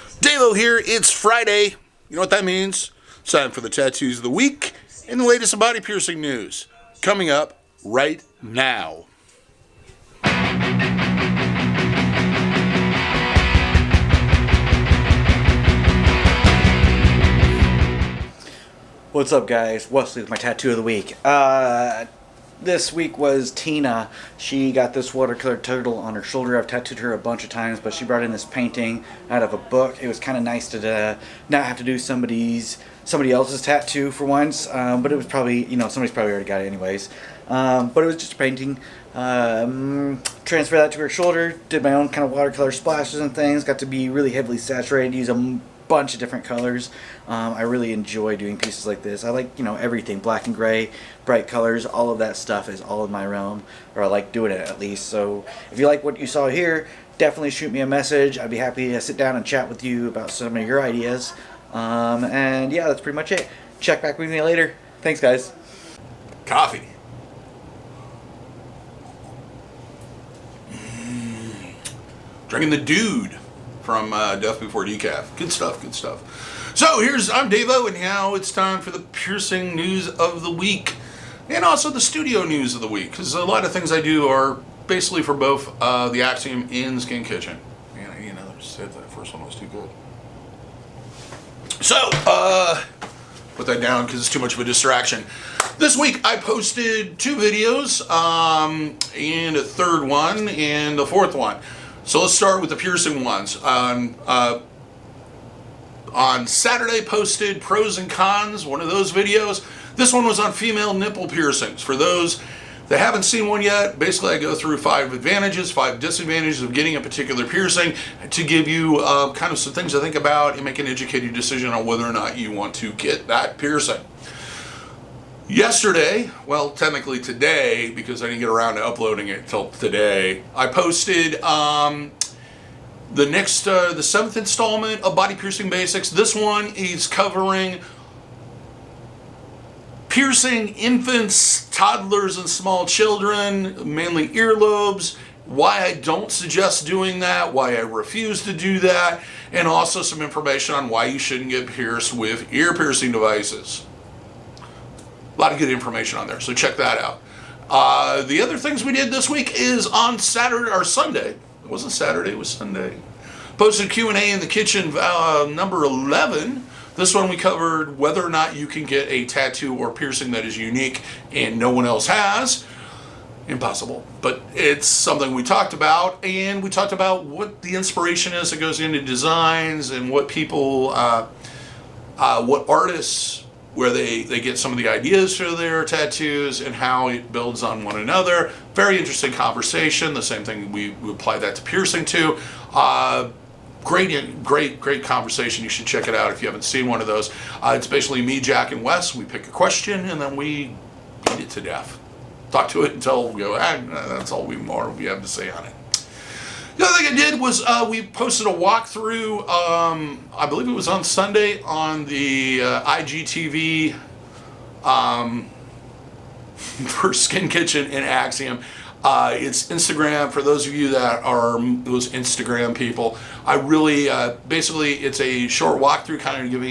DaVo here. It's Friday. You know what that means? It's time for the tattoos of the week and the latest in body piercing news. Coming up right now. What's up, guys? Wesley with my tattoo of the week. This week was Tina. She got this watercolor turtle on her shoulder. I've tattooed her a bunch of times, but she brought in this painting out of a book. It was kind of nice to not have to do somebody else's tattoo for once, but it was probably, somebody's probably already got it anyways. But it was just a painting. Transferred that to her shoulder, did my own kind of watercolor splashes and things, got to be really heavily saturated, use a bunch of different colors. I really enjoy doing pieces like this. I like, everything, black and gray, bright colors, all of that stuff is all in my realm, or I like doing it at least. So if you like what you saw here, definitely shoot me a message. I'd be happy to sit down and chat with you about some of your ideas. And yeah, that's pretty much it. Check back with me later. Thanks, guys. Coffee. Drinking the Dude from Death Before Decaf. Good stuff, good stuff. So I'm DaVo, and now it's time for the piercing news of the week. And also the studio news of the week, because a lot of things I do are basically for both the Axiom and the Skin Kitchen. And said that first one was too good. So, put that down because it's too much of a distraction. This week I posted 2 videos, and a third one, and a fourth one. So let's start with the piercing ones. On Saturday, posted pros and cons, one of those videos. This one was on female nipple piercings. For those that haven't seen one yet, basically I go through 5 advantages, 5 disadvantages of getting a particular piercing to give you kind of some things to think about and make an educated decision on whether or not you want to get that piercing. Yesterday, well, technically today, because I didn't get around to uploading it till today, I posted the 7th installment of Body Piercing Basics. This one is covering piercing infants, toddlers, and small children, mainly earlobes, why I don't suggest doing that, why I refuse to do that, and also some information on why you shouldn't get pierced with ear piercing devices. A lot of good information on there, so check that out. The other things we did this week is on Saturday or Sunday. It wasn't Saturday, it was Sunday. Posted Q&A in the kitchen, number 11. This one we covered whether or not you can get a tattoo or piercing that is unique and no one else has. Impossible, but it's something we talked about, and we talked about what the inspiration is that goes into designs and what people, what artists, where they get some of the ideas for their tattoos and how it builds on one another. Very interesting conversation. The same thing we apply that to piercing too. Great conversation. You should check it out if you haven't seen one of those. It's basically me, Jack, and Wes. We pick a question and then we beat it to death. Talk to it until we go, that's all we have to say on it. The other thing I did was we posted a walkthrough, I believe it was on Sunday, on the IGTV for Skin Kitchen and Axiom. It's Instagram, for those of you that are those Instagram people. I really, basically, it's a short walkthrough, kind of giving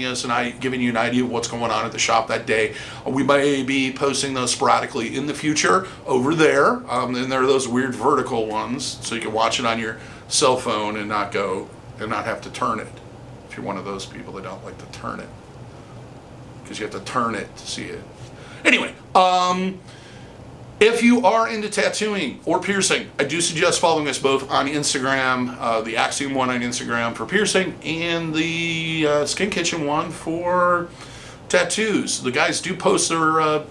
you an idea of what's going on at the shop that day. We may be posting those sporadically in the future over there, and there are those weird vertical ones, so you can watch it on your cell phone and not have to turn it. If you're one of those people that don't like to turn it, because you have to turn it to see it. Anyway, if you are into tattooing or piercing, I do suggest following us both on Instagram, the Axiom one on Instagram for piercing, and the Skin Kitchen one for tattoos. The guys do post their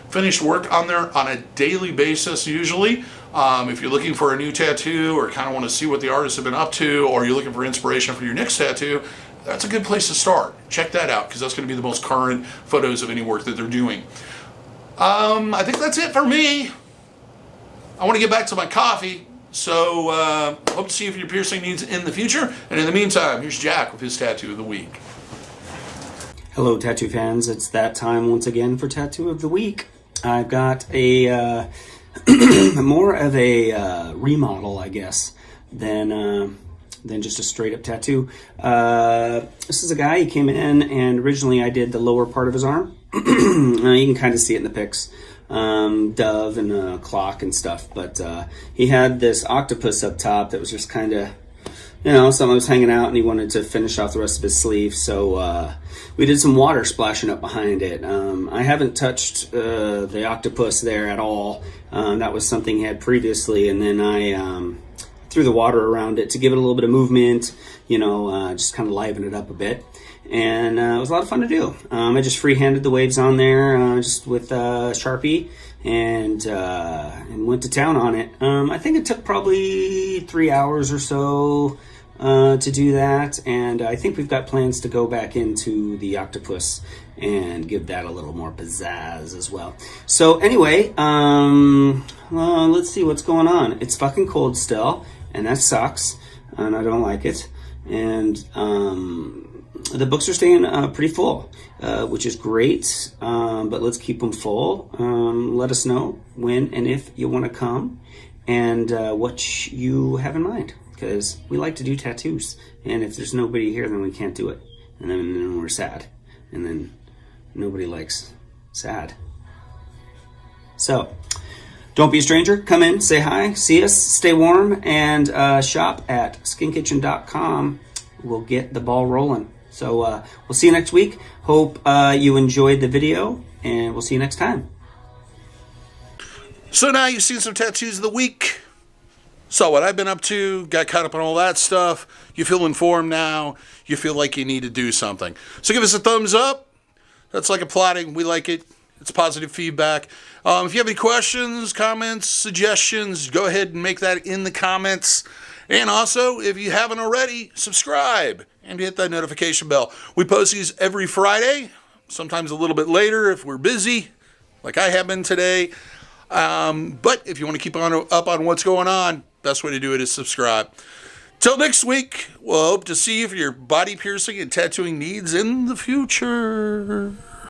finished work on there on a daily basis usually. If you're looking for a new tattoo or kind of want to see what the artists have been up to, or you're looking for inspiration for your next tattoo, that's a good place to start. Check that out, because that's going to be the most current photos of any work that they're doing. I think that's it for me. I want to get back to my coffee, so hope to see you for your piercing needs in the future. And in the meantime, here's Jack with his tattoo of the week. Hello, tattoo fans. It's that time once again for tattoo of the week. I've got a more of a remodel, I guess, than than just a straight up tattoo. This is a guy, he came in, and originally I did the lower part of his arm. You can kind of see it in the pics. Dove and a clock and stuff, but he had this octopus up top that was just kind of, something was hanging out, and he wanted to finish off the rest of his sleeve, so we did some water splashing up behind it. I haven't touched the octopus there at all. That was something he had previously, and then I threw the water around it to give it a little bit of movement, just kind of liven it up a bit. And it was a lot of fun to do. I just freehanded the waves on there just with Sharpie and went to town on it. I think it took probably 3 hours or so to do that, and I think we've got plans to go back into the octopus and give that a little more pizzazz as well. So anyway, let's see what's going on. It's fucking cold still, and that sucks, and I don't like it. And the books are staying pretty full, which is great, but let's keep them full. Let us know when and if you want to come and what you have in mind, because we like to do tattoos, and if there's nobody here, then we can't do it, and then we're sad, and then nobody likes sad. So don't be a stranger. Come in, say hi, see us, stay warm, and shop at skinkitchen.com. We'll get the ball rolling. So we'll see you next week. Hope you enjoyed the video, and we'll see you next time. So now you've seen some tattoos of the week. Saw what I've been up to, got caught up on all that stuff. You feel informed now. You feel like you need to do something. So give us a thumbs up. That's like applauding. We like it. It's positive feedback. If you have any questions, comments, suggestions, go ahead and make that in the comments. And also, if you haven't already, subscribe and hit that notification bell. We post these every Friday, sometimes a little bit later if we're busy, like I have been today. But if you want to keep up on what's going on, best way to do it is subscribe. Till next week, we'll hope to see you for your body piercing and tattooing needs in the future.